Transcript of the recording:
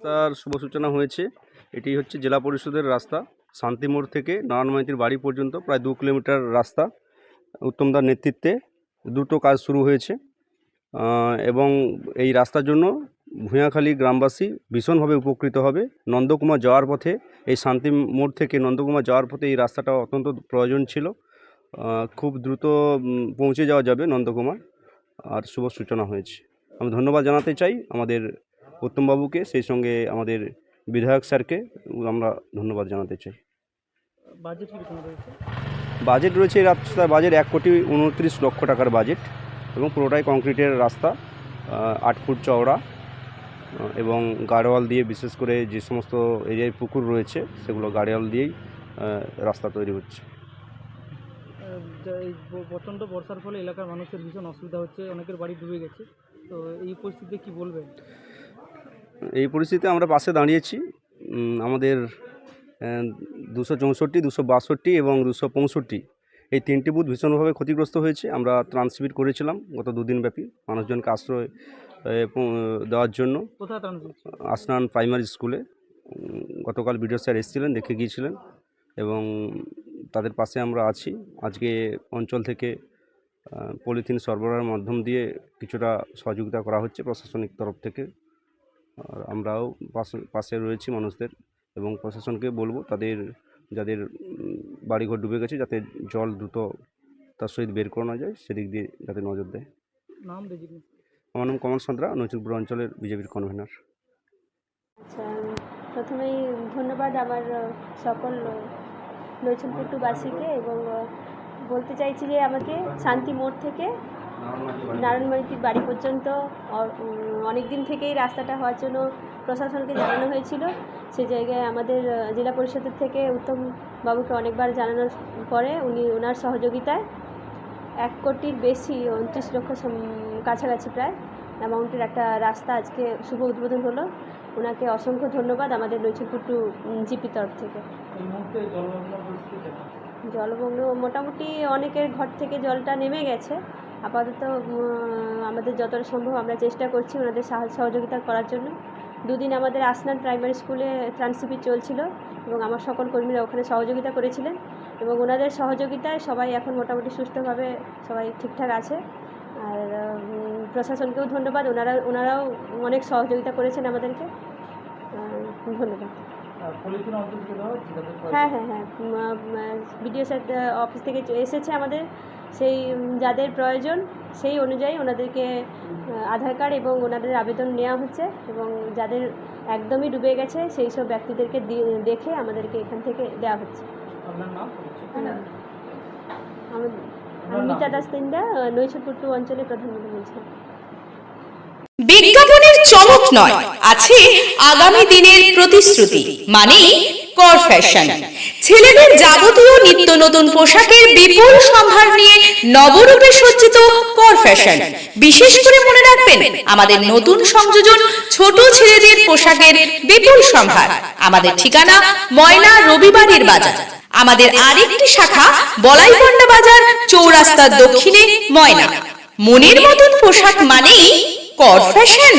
রাস্তার শুভ সূচনা হয়েছে। এটি হচ্ছে জেলা পরিষদের রাস্তা, শান্তিমোড় থেকে নারায়ণ মাইতির বাড়ি পর্যন্ত প্রায় 2 কিলোমিটার রাস্তা। উত্তমদার নেতৃত্বে দ্রুত কাজ শুরু হয়েছে এবং এই রাস্তার জন্য ভূঁয়াখালী গ্রামবাসী ভীষণভাবে উপকৃত হবে। নন্দকুমার যাওয়ার পথে, এই শান্তিমোড় থেকে নন্দকুমার যাওয়ার পথে এই রাস্তাটা অত্যন্ত প্রয়োজন ছিল। খুব দ্রুত পৌঁছে যাওয়া যাবে নন্দকুমার, আর শুভ সূচনা হয়েছে। আমি ধন্যবাদ জানাতে চাই আমাদের উত্তমবাবুকে, সেই সঙ্গে আমাদের বিধায়ক স্যারকে আমরা ধন্যবাদ জানাতে চাই। বাজেট রয়েছে এই রাস্তার বাজেট 1,29,00,000 টাকার বাজেট এবং পুরোটাই কংক্রিটের রাস্তা, 8 ফুট চওড়া এবং গার্ডওয়াল দিয়ে, বিশেষ করে যে সমস্ত এরিয়ায় পুকুর রয়েছে সেগুলো গার্ডওয়াল দিয়েই রাস্তা তৈরি হচ্ছে। এই প্রচণ্ড বর্ষার ফলে এলাকার মানুষের ভীষণ অসুবিধা হচ্ছে, অনেকের বাড়ি ডুবে গেছে, তো এই পরিস্থিতিতে কী বলবেন? এই পরিস্থিতিতে আমরা পাশে দাঁড়িয়েছি। আমাদের 264, 262 এবং 265 এই 3টি বুথ ভীষণভাবে ক্ষতিগ্রস্ত হয়েছে। আমরা ত্রাণ শিবির করেছিলাম গত 2 দিন ব্যাপী মানুষজনকে আশ্রয় দেওয়ার জন্য। আসনান প্রাইমারি স্কুলে গতকাল বিডিও স্যার এসেছিলেন, দেখে গিয়েছিলেন এবং তাদের পাশে আমরা আছি। আজকে অঞ্চল থেকে পলিথিন সরবরাহের মাধ্যম দিয়ে কিছুটা সহযোগিতা করা হচ্ছে প্রশাসনিক তরফ থেকে। আর আমরাও পাশে রয়েছি মানুষদের, এবং প্রশাসনকে বলবো তাদের যাদের বাড়িঘর ডুবে গেছে যাতে জল দ্রুত তার সহিত বের করানো যায়, সেদিক দিয়ে যাতে নজর দেয়। আমার নাম কমল সাঁতরা, নৈচনপুর অঞ্চলের বিজেপির কনভেনার। আচ্ছা, প্রথমেই ধন্যবাদ আমার সকল নৈচনপুরবাসীকে, এবং বলতে চাইছি যে আমাকে শান্তিমোড় থেকে নারায়ণ মাইতির বাড়ি পর্যন্ত অনেক দিন থেকেই রাস্তাটা হওয়ার জন্য প্রশাসনকে জানানো হয়েছিল। সেই জায়গায় আমাদের জেলা পরিষদের থেকে উত্তম বাবুকে অনেকবার জানানোর পরে ওনার সহযোগিতায় 1 কোটির বেশি, 29 লক্ষ কাছাকাছি প্রায় অ্যামাউন্টের একটা রাস্তা আজকে শুভ উদ্বোধন হলো। ওনাকে অসংখ্য ধন্যবাদ আমাদের নৈচনপুর টু জিপি তরফ থেকে। জলমগ্ন মোটামুটি অনেকের ঘর থেকে জলটা নেমে গেছে। আপাতত আমাদের যতটা সম্ভব আমরা চেষ্টা করছি ওনাদের সহযোগিতা করার জন্য। 2 দিন আমাদের আসনান প্রাইমারি স্কুলে ত্রাণ শিবির চলছিল এবং আমার সকল কর্মীরা ওখানে সহযোগিতা করেছিলেন, এবং ওনাদের সহযোগিতায় সবাই এখন মোটামুটি সুস্থভাবে সবাই ঠিকঠাক আছে। আর প্রশাসনকেও ধন্যবাদ, ওনারাও অনেক সহযোগিতা করেছেন আমাদেরকে। ধন্যবাদ। হ্যাঁ, বিডিও স্যার অফিস থেকে এসেছে আমাদের, সেই যাদের প্রয়োজন সেই অনুযায়ী ওনাদেরকে আধার কার্ড এবং ওনাদের আবেদন নেওয়া হচ্ছে, এবং যাদের একদমই ডুবে গেছে সেই সব ব্যক্তিদেরকে দেখে আমাদেরকে এখান থেকে দেওয়া হচ্ছে। আমি মিতা দাস তিনডা, নৈচনপুর টু অঞ্চলের প্রধানমন্ত্রী বলছিলাম। বিজ্ঞাপনের চমক নয়, আছে আগামী দিনের প্রতিশ্রুতি, মানে কর ফ্যাশন। ছেলেদের যাবতীয় নিত্য নতুন পোশাকের বিপুল সম্ভার নিয়ে নবরূপে সজ্জিত কর ফ্যাশন। বিশেষ করে মনে রাখবেন আমাদের নতুন সংযোজন ছোট ছেলেদের পোশাকের বিপুল সম্ভার। আমাদের ঠিকানা ময়না রবিবারের বাজার। আমাদের আরেকটি শাখা বলাইপন্ডা বাজার, চৌরাস্তার দক্ষিণে ময়না। মনের মতন পোশাক মানেই কর ফ্যাশন।